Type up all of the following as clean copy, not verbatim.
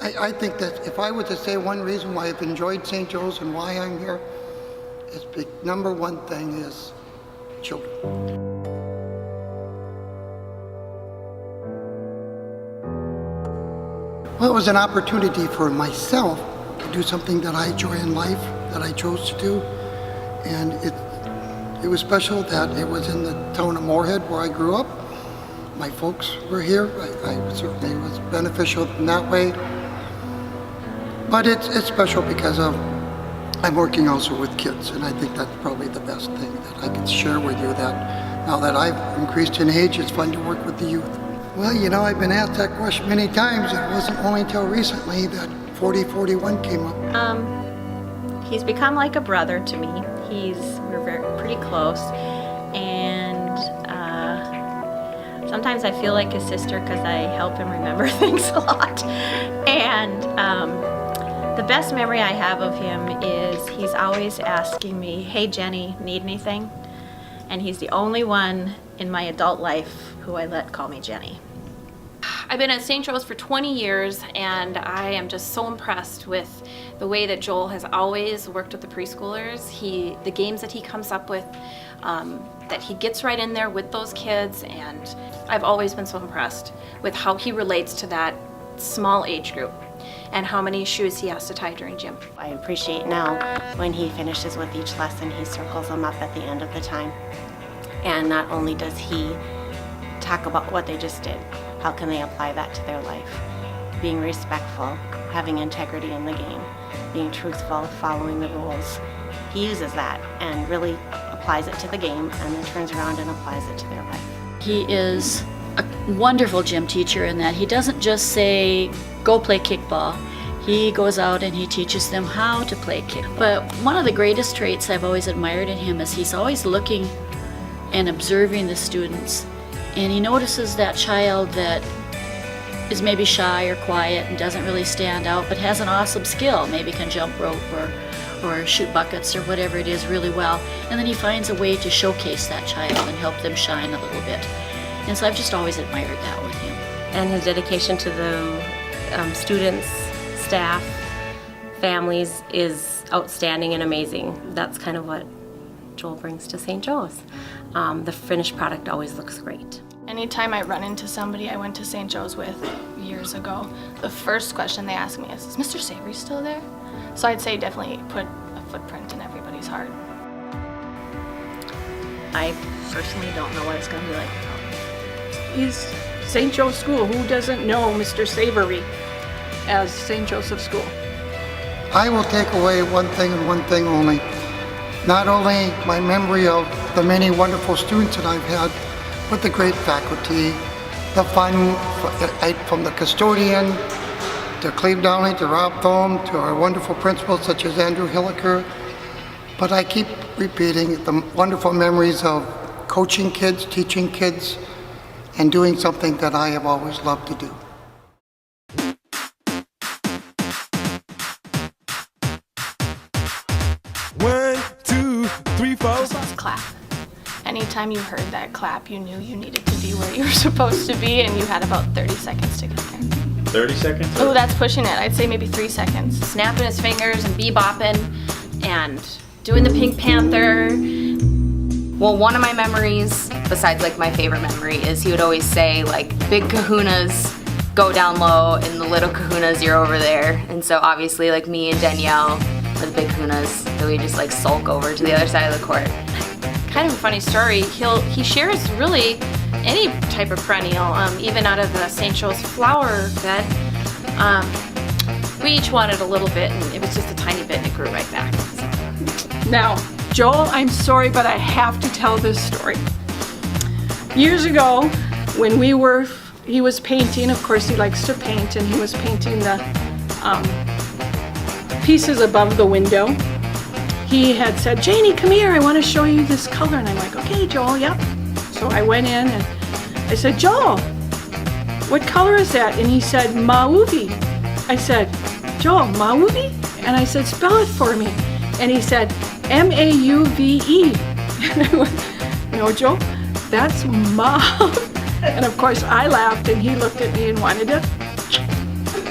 I think that if I were to say one reason why I've enjoyed St. Joe's and why I'm here, number one thing is children. Well, it was an opportunity for myself to do something that I enjoy in life, that I chose to do. And it was special that it was in the town of Moorhead where I grew up. My folks were here. I certainly was beneficial in that way. But it's special because I'm working also with kids, and I think that's probably the best thing that I can share with you, that now that I've increased in age, it's fun to work with the youth. Well, you know, I've been asked that question many times. It wasn't only until recently that 4041 came up. He's become like a brother to me. We're pretty close, and sometimes I feel like his sister because I help him remember things a lot. And the best memory I have of him is he's always asking me, "Hey Jenny, need anything?" And he's the only one in my adult life who I let call me Jenny. I've been at St. Joe's for 20 years, and I am just so impressed with the way that Joel has always worked with the preschoolers. The games that he comes up with, that he gets right in there with those kids, and I've always been so impressed with how he relates to that small age group and how many shoes he has to tie during gym. I appreciate now when he finishes with each lesson, he circles them up at the end of the time. And not only does he talk about what they just did, how can they apply that to their life? Being respectful, having integrity in the game, being truthful, following the rules. He uses that and really applies it to the game and then turns around and applies it to their life. He is a wonderful gym teacher in that he doesn't just say, go play kickball. He goes out and he teaches them how to play kickball. But one of the greatest traits I've always admired in him is he's always looking and observing the students. And he notices that child that is maybe shy or quiet and doesn't really stand out, but has an awesome skill, maybe can jump rope or shoot buckets or whatever it is really well. And then he finds a way to showcase that child and help them shine a little bit. And so I've just always admired that with him. And his dedication to the students, staff, families is outstanding and amazing. That's kind of what Joel brings to St. Joe's. The finished product always looks great. Anytime I run into somebody I went to St. Joe's with years ago, the first question they ask me is Mr. Savre still there? So I'd say definitely put a footprint in everybody's heart. I personally don't know what it's going to be like. He's St. Joe's School. Who doesn't know Mr. Savre as St. Joseph School? I will take away one thing and one thing only. Not only my memory of the many wonderful students that I've had, but the great faculty, the fun from the custodian to Cleve Downey, to Rob Thome, to our wonderful principals such as Andrew Hilliker. But I keep repeating the wonderful memories of coaching kids, teaching kids, and doing something that I have always loved to do. One, two, three, four. Just let's clap. Anytime you heard that clap, you knew you needed to be where you were supposed to be, and you had about 30 seconds to get there. 30 seconds? Oh, that's pushing it. I'd say maybe 3 seconds. Snapping his fingers and bebopping and doing the Pink Panther. Well, one of my memories, besides like my favorite memory, is he would always say like, big kahunas go down low and the little kahunas you're over there. And so obviously like me and Danielle were the big kahunas that we just like sulk over to the other side of the court. Kind of a funny story, he shares really any type of perennial, even out of the St. Joe's flower bed. We each wanted a little bit, and it was just a tiny bit, and it grew right back. Now, Joel, I'm sorry, but I have to tell this story. Years ago, when he was painting, of course he likes to paint, and he was painting the pieces above the window. He had said, Janie, come here, I want to show you this color. And I'm like, okay, Joel, yep. So I went in and I said, Joel, what color is that? And he said, Mauve. I said, Joel, Mauve? And I said, spell it for me. And he said, M-A-U-V-E. And I went, no, Joel, that's mauve. And of course I laughed and he looked at me and wanted to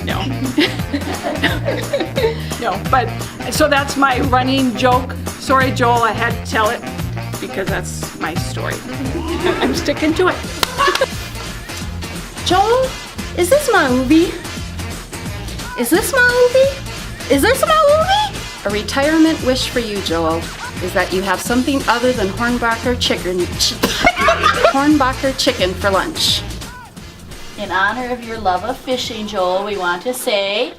No. No, but, so that's my running joke. Sorry, Joel, I had to tell it because that's my story. I'm sticking to it. Joel, is this my movie? Is this my movie? Is this my movie? A retirement wish for you, Joel, is that you have something other than Hornbacher chicken. Hornbacher chicken for lunch. In honor of your love of fishing, Joel, we want to say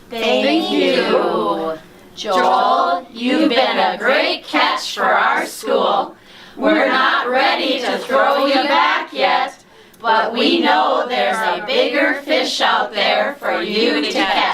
Thank you. Joel, you've been a great catch for our school. We're not ready to throw you back yet, but we know there's a bigger fish out there for you to catch.